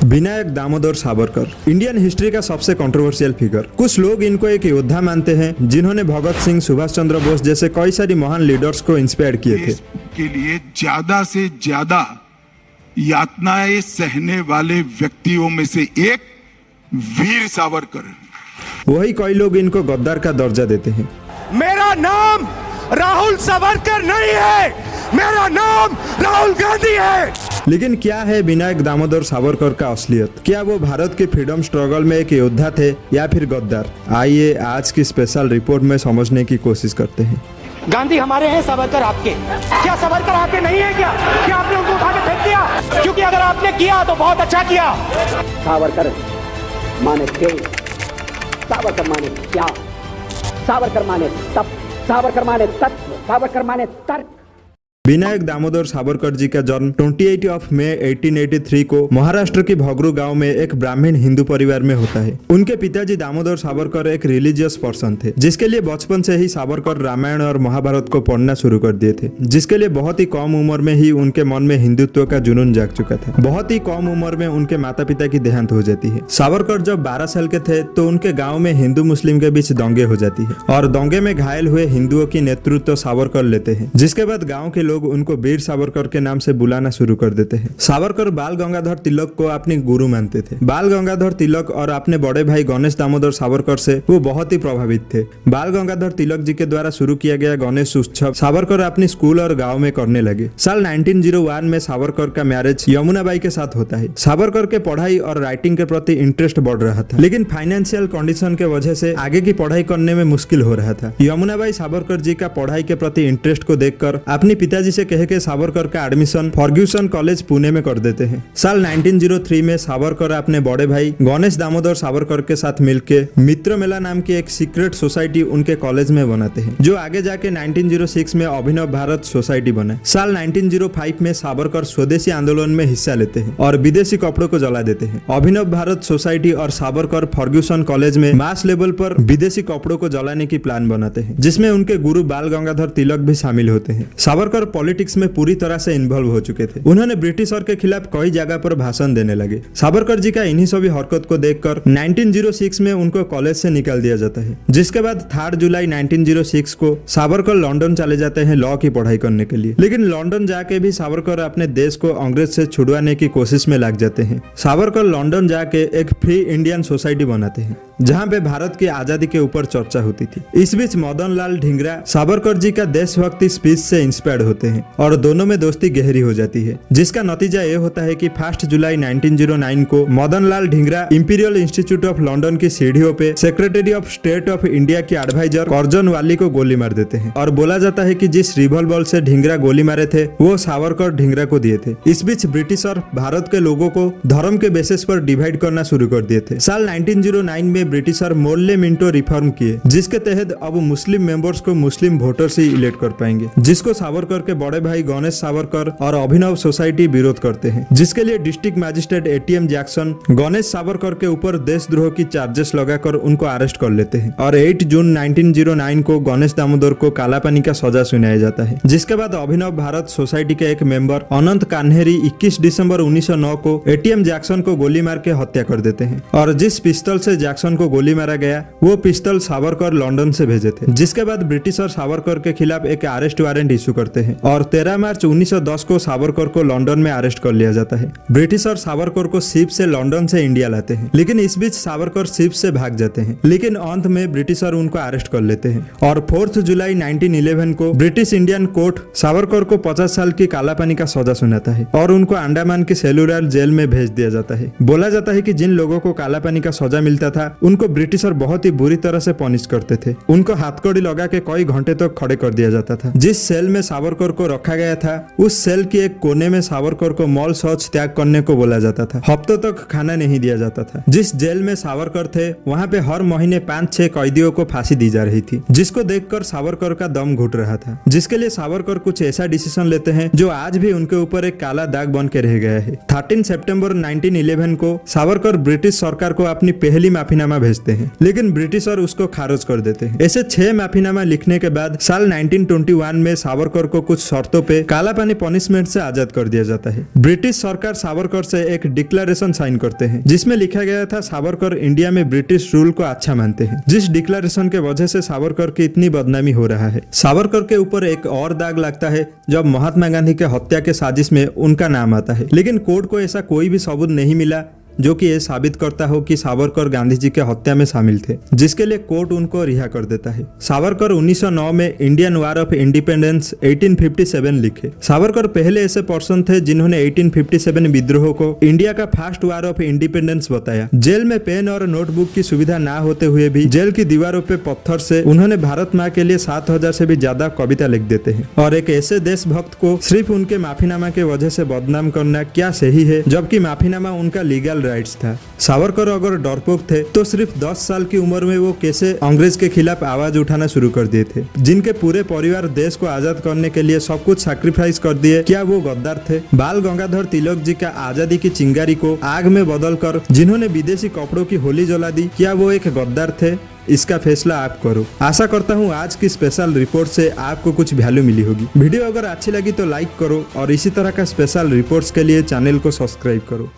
Vinayak Damodar Savarkar Indian history का सबसे controversial figure. कुछ लोग इनको एक योद्धा मानते हैं जिन्होंने भगत सिंह, सुभाष चंद्र बोस जैसे कई सारी महान लीडर्स को इंस्पायर किए थे। के लिए ज्यादा से ज्यादा यातनाएं सहने वाले व्यक्तियों में से एक वीर सावरकर। वही कई लोग इनको गद्दार का दर्जा देते हैं। मेरा नाम राहुल सावरकर नहीं है, मेरा नाम राहुल गांधी है। लेकिन क्या है विनायक दामोदर सावरकर का असलियत? क्या वो भारत के फ्रीडम स्ट्रगल में एक योद्धा थे या फिर गद्दार? आइए आज की स्पेशल रिपोर्ट में समझने की कोशिश करते हैं। गांधी हमारे हैं, सावरकर आपके। क्या सावरकर आपके नहीं है क्या? क्या आपने उनको उठा के फेंक दिया? क्योंकि अगर आपने किया तो बहुत अच्छा किया। सावरकर माने तेज, सावरकर माने त्याग, सावरकर माने तप, सावरकर माने तत्व, सावरकर माने तर्क। विनायक दामोदर सावरकर जी का जन्म 28 मई 1883 को महाराष्ट्र के भगरू गांव में एक ब्राह्मण हिंदू परिवार में होता है। उनके पिताजी दामोदर सावरकर एक रिलीजियस पर्सन थे, जिसके लिए बचपन से ही सावरकर रामायण और महाभारत को पढ़ना शुरू कर दिए थे, जिसके लिए बहुत ही कम उम्र में ही उनके मन में हिंदुत्व का जुनून जाग चुका था। बहुत ही कम उम्र में उनके माता पिता की देहांत हो जाती है। सावरकर जब 12 साल के थे तो उनके गाँव में हिंदू मुस्लिम के बीच दंगे हो जाती है और दंगे में घायल हुए हिंदुओं की नेतृत्व सावरकर लेते हैं, जिसके बाद गाँव के लोग उनको वीर सावरकर के नाम से बुलाना शुरू कर देते हैं। सावरकर बाल गंगाधर तिलक को अपने गुरु मानते थे। बाल गंगाधर तिलक और अपने बड़े भाई गणेश दामोदर सावरकर से वो बहुत ही प्रभावित थे। बाल गंगाधर तिलक जी के द्वारा शुरू किया गया गणेश उत्सव सावरकर अपनी स्कूल और गांव में करने लगे। साल 1901 में सावरकर का मैरिज यमुनाबाई के साथ होता है। सावरकर के पढ़ाई और राइटिंग के प्रति इंटरेस्ट बढ़ रहा था, लेकिन फाइनेंशियल कंडीशन के वजह से आगे की पढ़ाई करने में मुश्किल हो रहा था। यमुनाबाई सावरकर जी का पढ़ाई के प्रति इंटरेस्ट को देखकर अपने पिताजी से कह के सावरकर का एडमिशन फर्ग्यूसन कॉलेज पुणे में कर देते हैं। साल 1903 में सावरकर अपने बड़े भाई गणेश दामोदर सावरकर के साथ मिलकर मित्र मेला नाम की एक सीक्रेट सोसाइटी उनके कॉलेज में बनाते हैं, जो आगे जाके 1906 में अभिनव भारत सोसाइटी बने। साल 1905 में सावरकर स्वदेशी आंदोलन में हिस्सा लेते हैं और विदेशी कपड़ों को जला देते हैं। अभिनव भारत सोसाइटी और सावरकर फर्ग्यूसन कॉलेज में मास लेवल पर विदेशी कपड़ों को जलाने की प्लान बनाते हैं, जिसमें उनके गुरु बाल गंगाधर तिलक भी शामिल होते हैं। सावरकर पॉलिटिक्स में पूरी तरह से इन्वॉल्व हो चुके थे। उन्होंने ब्रिटिशर के खिलाफ कई जगह पर भाषण देने लगे। सावरकर जी का इन्हीं सभी हरकत को देखकर 1906 में उनको कॉलेज से निकाल दिया जाता है, जिसके बाद 3 जुलाई 1906 को सावरकर लंदन चले जाते हैं लॉ की पढ़ाई करने के लिए। लेकिन लंदन जाके भी सावरकर अपने देश को अंग्रेज से छुड़वाने की कोशिश में लग जाते हैं। सावरकर लंदन जाके एक फ्री इंडियन सोसाइटी बनाते हैं, जहाँ पे भारत की आजादी के ऊपर चर्चा होती थी। इस बीच मदन लाल ढींगरा सावरकर जी का देशभक्ति स्पीच से इंस्पायर्ड होते हैं और दोनों में दोस्ती गहरी हो जाती है, जिसका नतीजा ये होता है कि 1 जुलाई 1909 को Madan Lal Dhingra Imperial Institute of London की सीढ़ियों पे secretary of state of India के एडवाइजर कर्जन वाली को गोली मार देते हैं और बोला जाता है कि जिस रिवॉल्वर से ढींगरा गोली मारे थे वो सावरकर ढींगरा को दिए थे। इस बीच ब्रिटिशर भारत के लोगों को धर्म के बेसिस पर डिवाइड करना शुरू कर दिए थे। साल 1909 में ब्रिटिशर मोर्ले मिंटो रिफॉर्म किए, जिसके तहत अब मुस्लिम मेंबर्स को मुस्लिम वोटर्स ही इलेक्ट कर पाएंगे, जिसको सावरकर के बड़े भाई गणेश सावरकर और अभिनव सोसाइटी विरोध करते हैं, जिसके लिए district magistrate ATM Jackson Ganesh Savarkar के ऊपर देशद्रोह की चार्जेस लगाकर उनको अरेस्ट कर लेते हैं और 8 जून 1909 को गणेश दामोदर को कालापानी का सजा सुनाया जाता है। जिसके बाद अभिनव भारत सोसाइटी के एक मेंबर अनंत कान्हेरी 21 दिसंबर 1909 को एटीएम जैक्सन को गोली मार के हत्या कर देते हैं और जिस पिस्तौल से जैक्सन को गोली मारा गया वो पिस्तौल सावरकर लंदन से भेजे थे। जिसके बाद ब्रिटिशर सावरकर के खिलाफ एक अरेस्ट वारंट इशू करते हैं और 13 मार्च 1910 को सावरकर को लंदन में अरेस्ट कर लिया जाता है। ब्रिटिशर सावरकर को शिप से लंदन से इंडिया लाते हैं, लेकिन इस बीच सावरकर शिप से भाग जाते हैं, लेकिन अंत में ब्रिटिशर उनको अरेस्ट कर लेते हैं और 4 जुलाई 1911 को ब्रिटिश इंडियन कोर्ट सावरकर को 50 साल की कालापानी का सजा सुनाता है और उनको अंडमान की सेलुलर जेल में भेज दिया जाता है। बोला जाता है कि जिन लोगों को कालापानी का सजा मिलता था उनको ब्रिटिशर बहुत ही बुरी तरह से पनिश करते थे। उनको हाथकड़ी लगा के कई घंटे तक खड़े कर दिया जाता था। जिस सेल में सावरकर को रखा गया था उस सेल के एक कोने में सावरकर को मौल शौच त्याग करने को बोला जाता था। हफ्तों तक खाना नहीं दिया जाता था। जिस जेल में सावरकर थे वहाँ पे हर महीने 5-6 कैदियों को फांसी दी जा रही थी, जिसको देखकर सावरकर का दम घुट रहा था। जिसके लिए सावरकर कुछ ऐसा डिसीजन लेते हैं जो आज भी उनके ऊपर एक काला दाग बन के रह गया है। 13 सितंबर 1911 को सावरकर ब्रिटिश सरकार को अपनी पहली माफीनामा भेजते हैं, लेकिन ब्रिटिशर उसको खारिज कर देते हैं। ऐसे 6 माफीनामा लिखने के बाद साल 1921 में सावरकर को कुछ शर्तों पे काला पानी पनिशमेंट से आजाद कर दिया जाता है। ब्रिटिश सरकार सावरकर से एक डिक्लेरेशन साइन करते हैं जिसमें लिखा गया था सावरकर इंडिया में ब्रिटिश रूल को अच्छा मानते हैं, जिस डिक्लेरेशन के वजह से सावरकर की इतनी बदनामी हो रहा है। सावरकर के ऊपर एक और दाग लगता है जब महात्मा गांधी के हत्या के साजिश में उनका नाम आता है, लेकिन कोर्ट को ऐसा कोई भी सबूत नहीं मिला जो कि ये साबित करता हो कि सावरकर गांधी जी के हत्या में शामिल थे, जिसके लिए कोर्ट उनको रिहा कर देता है। सावरकर 1909 में इंडियन वार ऑफ इंडिपेंडेंस 1857 लिखे। सावरकर पहले ऐसे पर्सन थे जिन्होंने 1857 विद्रोह को इंडिया का फर्स्ट वार ऑफ इंडिपेंडेंस बताया। जेल में पेन और नोटबुक की सुविधा ना होते हुए भी जेल की दीवारों पे पत्थर से उन्होंने भारत माँ के लिए 7000 से भी ज्यादा कविता लिख देते हैं। और एक ऐसे देशभक्त को सिर्फ उनके माफीनामा के वजह से बदनाम करना क्या सही है, जबकि माफीनामा उनका लीगल राइट्स था। सावरकर अगर डरपोक थे तो सिर्फ 10 साल की उम्र में वो कैसे अंग्रेज के खिलाफ आवाज उठाना शुरू कर दिए थे, जिनके पूरे परिवार देश को आजाद करने के लिए सब कुछ सैक्रिफाइस कर दिए। क्या वो गद्दार थे? बाल गंगाधर तिलक जी का आजादी की चिंगारी को आग में बदलकर जिन्होंने विदेशी कपड़ों की होली जला दी, क्या वो एक गद्दार थे? इसका फैसला आप करो। आशा करता हूँ आज की स्पेशल रिपोर्ट से आपको कुछ वैल्यू मिली होगी। वीडियो अगर अच्छी लगी तो लाइक करो और इसी तरह का स्पेशल रिपोर्ट्स के लिए चैनल को सब्सक्राइब करो।